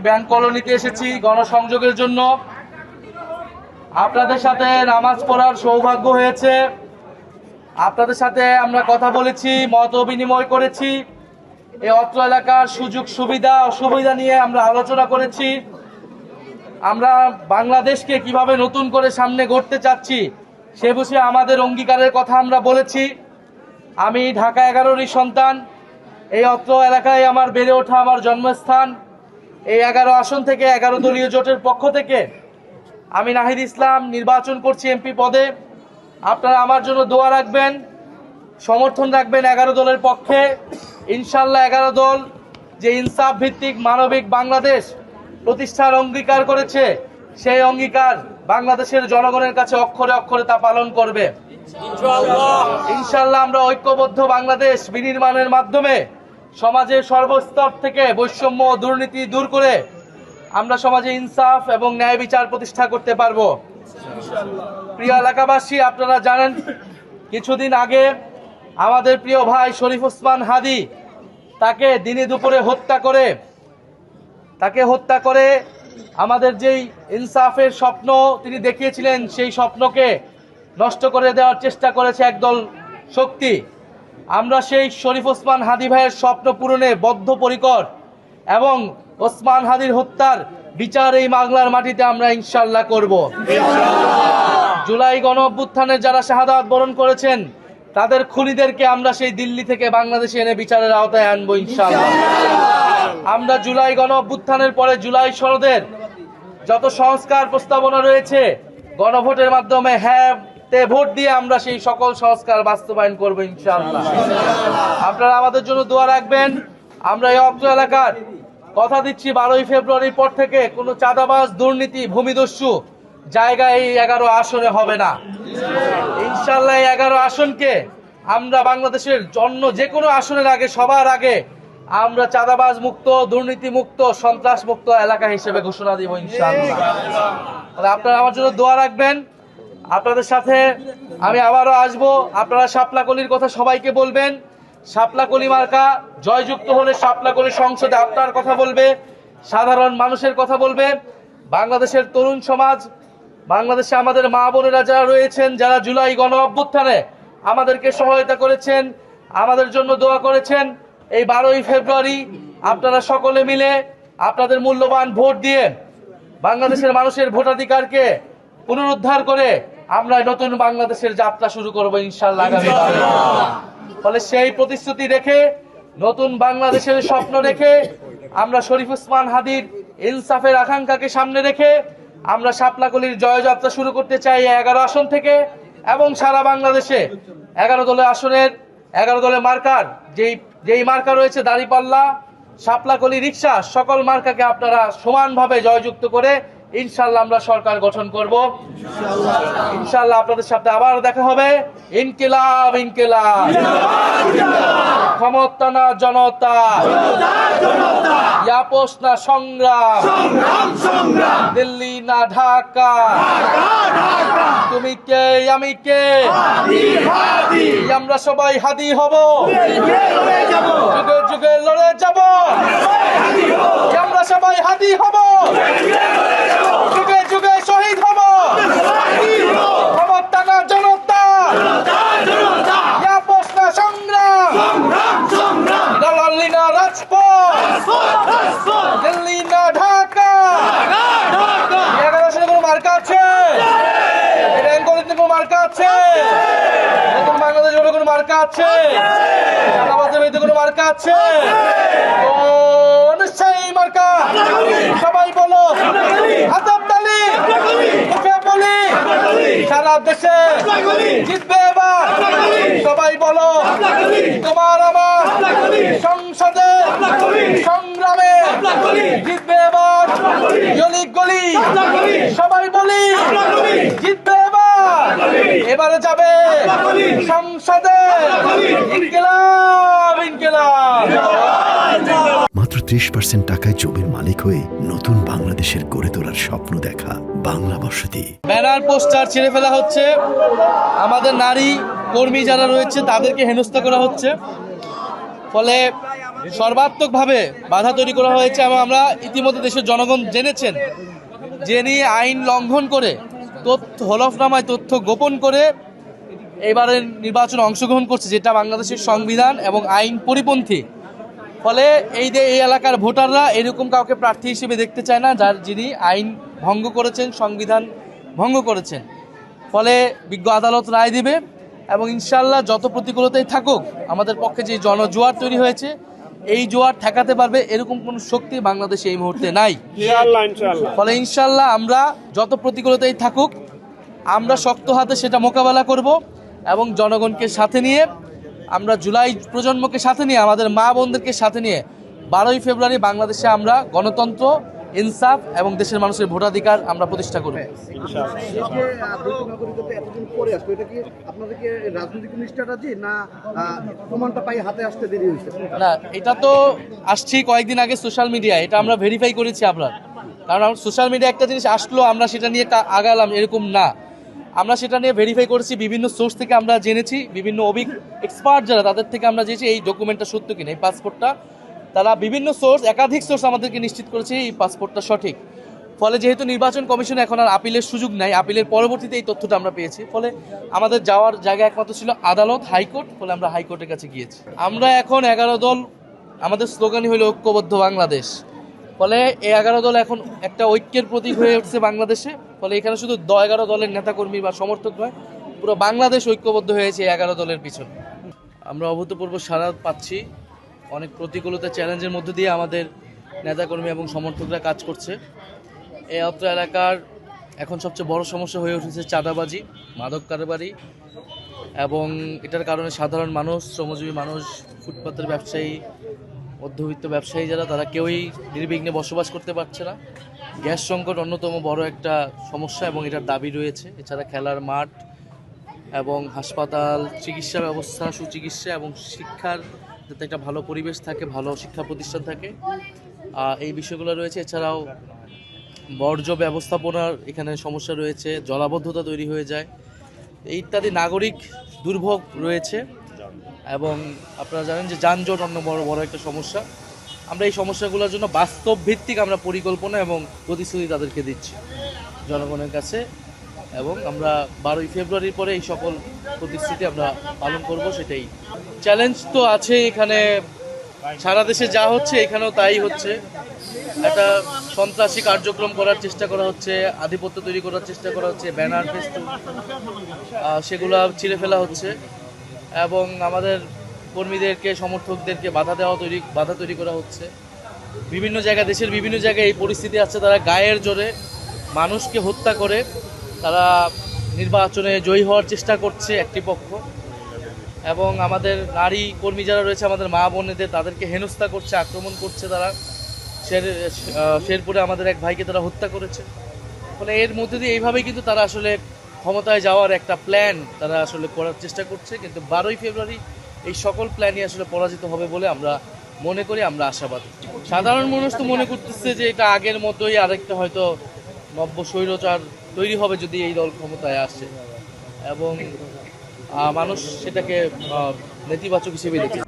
Bank কলোনিতে এসেছি গণসংযোগের জন্য। আপনাদের সাথে নামাজ পড়ার সৌভাগ্য হয়েছে। আপনাদের সাথে আমরা কথা বলেছি, মত বিনিময় করেছি। এই অত্র এলাকার সুযোগ সুবিধা অসুবিধা নিয়ে আমরা আলোচনা করেছি। আমরা বাংলাদেশকে কিভাবে নতুন করে সামনে গড়তে চাচ্ছি সে বিষয়ে আমাদের অঙ্গীকারের কথা আমরা বলেছি। আমি ঢাকা 11-ই সন্তান। এই অত্র এলাকায় আমার বেড়ে ওঠা, আমার জন্মস্থান। এই 11 আসন থেকে 11 দলীয় জোটের পক্ষ থেকে আমি নাহিদ ইসলাম নির্বাচন করছি এমপি পদে। আপনারা আমার জন্য দোয়া রাখবেন, সমর্থন রাখবেন 11 দলের পক্ষে। ইনশাল্লাহ 11 দল যে ইনসাফ ভিত্তিক মানবিক বাংলাদেশ প্রতিষ্ঠার অঙ্গীকার করেছে, সেই অঙ্গীকার বাংলাদেশের জনগণের কাছে অক্ষরে অক্ষরে তা পালন করবে ইনশাল্লাহ। আমরা ঐক্যবদ্ধ বাংলাদেশ বিনির্মাণের মাধ্যমে সমাজের সর্বস্তর থেকে বৈষম্য দুর্নীতি দূর করে আমরা সমাজে ইনসাফ এবং ন্যায় বিচার প্রতিষ্ঠা করতে পারবো। প্রিয় এলাকাবাসী, আপনারা জানেন কিছুদিন আগে আমাদের প্রিয় ভাই শরীফ ওসমান হাদী তাকে দিনে দুপুরে হত্যা করে আমাদের যেই ইনসাফের স্বপ্ন তিনি দেখিয়েছিলেন, সেই স্বপ্নকে নষ্ট করে দেওয়ার চেষ্টা করেছে একদল শক্তি। আমরা সেই শরীফ ওসমান হাদী ভাইয়ের স্বপ্ন পূরণে বদ্ধপরিকর এবং ওসমান হাদীর হত্যার বিচার এই বাংলার মাটিতে আমরা ইনশাল্লাহ করব। জুলাই গণ অভ্যুত্থানে যারা শাহাদাত বরণ করেছেন তাদের খুনিদেরকে আমরা সেই দিল্লি থেকে বাংলাদেশে এনে বিচারের আওতায় আনবো ইনশাল্লাহ। আমরা জুলাই গণ অভ্যুত্থানের পরে জুলাই সনদের যত সংস্কার প্রস্তাবনা রয়েছে গণভোটের মাধ্যমে হ্যাঁতে ভোট দিয়ে আমরা সেই সকল সংস্কার বাস্তবায়ন করবো ইনশাআল্লাহ। আপনারা আমাদের জন্য দোয়া রাখবেন। আমরা এই অত্র এলাকার কথা দিচ্ছি 12ই ফেব্রুয়ারির পর থেকে কোনো চাঁদাবাজ দুর্নীতি ভূমিদস্যু জায়গায় এই 11 আসনে হবে না ইনশাআল্লাহ। এই 11 আসনকে আমরা বাংলাদেশের জন্য যে কোনো আসনের আগে সবার আগে আমরা চাঁদাবাজ মুক্ত, দুর্নীতি মুক্ত, সন্ত্রাস মুক্ত এলাকা হিসেবে ঘোষণা দিব ইনশাআল্লাহ। আপনারা আমার জন্য দোয়া রাখবেন। আপনাদের সাথে আমি আবারও আসবো। আপনারা শাপলাকলির কথা সবাইকে বলবেন। শাপলাকলি মার্কা জয়যুক্ত হলে শাপলাকলি সংসদে আপনার কথা বলবে, সাধারণ মানুষের কথা বলবে। বাংলাদেশের তরুণ সমাজ, বাংলাদেশে আমাদের মা বোনেরা যারা রয়েছেন, যারা জুলাই গণ অভ্যুত্থানে আমাদেরকে সহায়তা করেছেন, আমাদের জন্য দোয়া করেছেন, এই 12ই ফেব্রুয়ারি আপনারা সকলে মিলে আপনাদের মূল্যবান ভোট দিয়ে বাংলাদেশের মানুষের ভোটাধিকারকে পুনরুদ্ধার করে আমরা নতুন বাংলাদেশের যাত্রা শুরু করবো ইনশাআল্লাহ আগামীকাল। ফলে সেই প্রতিশ্রুতি রেখে, নতুন বাংলাদেশের স্বপ্ন রেখে, আমরা শরীফ ওসমান হাদীর ইনসাফের আকাঙ্ক্ষাকে সামনে রেখে আমরা শাপলাকলির জয়যাত্রা শুরু করতে চাই 11 আসন থেকে এবং সারা বাংলাদেশে 11 দলের আসনের 11 দলের মার্কার যেই মার্কা রয়েছে দাঁড়িপাল্লা, শাপলাকলি, রিক্সা, সকল মার্কাকে আপনারা সমানভাবে জয়যুক্ত করে ইনশাআল্লাহ আমরা সরকার গঠন করব ইনশাআল্লাহ। আপনাদের সাথে আবার দেখা হবে। ইনকিলাব ইনকিলাব, ক্ষমতা না জনতা, আপোষ না সংগ্রাম, দিল্লি না ঢাকা, তুমি কে আমি কে, আমরা সবাই হাদী হব, যুগে যুগে লড়ে যাব, আমরা সবাই হাদী হব, যুগে যুগে শহীদ হব, ক্ষমতা না জনতা, আপোষ না সংগ্রাম, দালালি না রাজপথ, দিল্লি না ঢাকা। 11 আসনে কোনো মার্কা আছে? ব্যাংকলিতে কোনো মার্কা আছে? নতুন বাংলাদেশের কোনো মার্কা আছে? চাঁদাবাজের বিরুদ্ধে কোনো মার্কা আছে? সেই মার্কা সবাই বলো, আদব তালি মুখে বলি, সারা দেশে জিতবে এবার। সবাই বলো, তোমার আমার সংসদে সংগ্রামে জিতবে এবার। গলি গলি সবাই বলি, জিতবে এবার, এবারে যাবে সংসদে। ইনকিলাব ইনকিলাব। মাত্র 30% টাকায় জমির মালিক হয়ে নতুন বাংলাদেশের গড়ে তোলার স্বপ্ন দেখা বাংলা বসতি। ব্যানার পোস্টার ছিঁড়ে ফেলা হচ্ছে, আমাদের নারী কর্মী যারা রয়েছে তাদেরকে হেনস্থা করা হচ্ছে। ফলে সর্বাত্মকভাবে বাধা তৈরি করা হয়েছে এবং আমরা ইতিমধ্যে দেশের জনগণ জেনেছেন যে নিয়ে আইন লঙ্ঘন করে হলফনামায় তথ্য গোপন করে এবারের নির্বাচনে অংশগ্রহণ করছে, যেটা বাংলাদেশের সংবিধান এবং আইন পরিপন্থী। ফলে এই এলাকার ভোটাররা এরকম কাউকে প্রার্থী হিসেবে দেখতে চায় না যিনি আইন ভঙ্গ করেছেন, সংবিধান ভঙ্গ করেছেন। ফলে বিজ্ঞ আদালত রায় দিবে এবং ইনশাল্লাহ যত প্রতিকূলতাই থাকুক আমাদের পক্ষে যে জনজোয়ার তৈরি হয়েছে এই জোয়ার ঠেকাতে পারবে এরকম কোনো শক্তি বাংলাদেশে এই মুহূর্তে নাই। ফলে ইনশাল্লাহ আমরা যত প্রতিকূলতাই থাকুক আমরা শক্ত হাতে সেটা মোকাবেলা করব এবং জনগণকে সাথে নিয়ে আমরা জুলাই প্রজন্মকে সাথে নিয়ে আমাদের মা বোনদেরকে সাথে নিয়ে 12ই ফেব্রুয়ারি বাংলাদেশে আমরা গণতন্ত্র, ইনসাফ এবং দেশের মানুষের ভোটাধিকার আমরা প্রতিষ্ঠা করব। না, এটা তো আসছি কয়েকদিন আগে সোশ্যাল মিডিয়ায়, এটা আমরা ভেরিফাই করেছি আপনার, কারণ সোশ্যাল মিডিয়া একটা জিনিস আসলো আমরা সেটা নিয়ে আগালাম এরকম না, আমরা সেটা নিয়ে ভেরিফাই করেছি, বিভিন্ন সোর্স থেকে আমরা জেনেছি, বিভিন্ন এক্সপার্ট যারা তাদের থেকে আমরা জেনেছি এই ডকুমেন্টটা সত্য কিনা, এই পাসপোর্টটা তারা বিভিন্ন সোর্স, একাধিক সোর্স আমাদেরকে নিশ্চিত করেছে এই পাসপোর্টটা সঠিক। ফলে যেহেতু নির্বাচন কমিশনে এখন আর আপিলের সুযোগ নাই, আপিলের পরবর্তীতে এই তথ্যটা আমরা পেয়েছি, ফলে আমাদের যাওয়ার জায়গা একমাত্র ছিল আদালত, হাইকোর্ট। ফলে আমরা হাইকোর্টের কাছে গিয়েছি। আমরা এখন 11 দল, আমাদের স্লোগানই হলো ঐক্যবদ্ধ বাংলাদেশ। ফলে এই 11 দল এখন একটা ঐক্যের প্রতীক হয়ে উঠছে বাংলাদেশে। ফলে এখানে শুধু 11 দলের নেতাকর্মী বা সমর্থক নয়, পুরো বাংলাদেশ ঐক্যবদ্ধ হয়েছে 11 দলের পিছনে। আমরা অভূতপূর্ব সাড়া পাচ্ছি, অনেক প্রতিকূলতা চ্যালেঞ্জের মধ্যে দিয়ে আমাদের নেতাকর্মী এবং সমর্থকরা কাজ করছে। এই অত্র এলাকার এখন সবচেয়ে বড় সমস্যা হয়ে উঠেছে চাঁদাবাজি, মাদক কারবারি, এবং এটার কারণে সাধারণ মানুষ, শ্রমজীবী মানুষ, ফুটপাতের ব্যবসায়ী, মধ্যবিত্ত ব্যবসায়ী যারা, তারা কেউই নির্বিঘ্নে বসবাস করতে পারছে না। গ্যাস সংকট অন্যতম বড় একটা সমস্যা এবং এটার দাবি রয়েছে। এছাড়া খেলার মাঠ এবং হাসপাতাল, চিকিৎসা ব্যবস্থা, সুচিকিৎসা এবং শিক্ষার যাতে একটা ভালো পরিবেশ থাকে, ভালো শিক্ষা প্রতিষ্ঠান থাকে, এই বিষয়গুলো রয়েছে। এছাড়াও বর্জ্য ব্যবস্থাপনার এখানে সমস্যা রয়েছে, জলাবদ্ধতা তৈরি হয়ে যায়, ইত্যাদি নাগরিক দুর্ভোগ রয়েছে। এবং আপনারা জানেন যে যানজট অন্য বড় একটা সমস্যা। আমরা এই সমস্যাগুলোর জন্য বাস্তব ভিত্তিক আমরা পরিকল্পনা এবং প্রতিশ্রুতি তাদেরকে দিচ্ছি জনগণের কাছে, এবং আমরা 12ই ফেব্রুয়ারির পরে এই সকল প্রতিশ্রুতি আমরা পালন করব। সেটাই চ্যালেঞ্জ তো আছে, এখানে সারা দেশে যা হচ্ছে এখানেও তাই হচ্ছে। একটা সন্ত্রাসী কার্যক্রম করার চেষ্টা করা হচ্ছে, আধিপত্য তৈরি করার চেষ্টা করা হচ্ছে, ব্যানার ফেস্টুন সেগুলো ছিঁড়ে ফেলা হচ্ছে, এবং আমাদের কর্মীদেরকে, সমর্থকদেরকে বাধা তৈরি করা হচ্ছে। বিভিন্ন জায়গায়, দেশের বিভিন্ন জায়গায় এই পরিস্থিতি আছে। তারা গায়ের জোরে মানুষকে হত্যা করে তারা নির্বাচনে জয়ী হওয়ার চেষ্টা করছে একটি পক্ষ, এবং আমাদের নারী কর্মী যারা রয়েছে, আমাদের মা বোনেদের, তাদেরকে হেনস্থা করছে, আক্রমণ করছে। তারা শেরপুরে আমাদের এক ভাইকে তারা হত্যা করেছে। ফলে এর মধ্যে দিয়ে এইভাবেই কিন্তু তারা আসলে ক্ষমতায় যাওয়ার একটা প্ল্যান তারা আসলে করার চেষ্টা করছে। কিন্তু 12ই ফেব্রুয়ারি এই সকল প্ল্যানই আসলে পরাজিত হবে বলে আমরা মনে করি, আমরা আশাবাদী। সাধারণ মানুষ তো মনে করতেছে যে এটা আগের মতোই আরেকটা হয়তো নব্য স্বৈরচার তৈরি হবে যদি এই দল ক্ষমতায় আসে, এবং মানুষ সেটাকে নেতিবাচক হিসেবে দেখছে।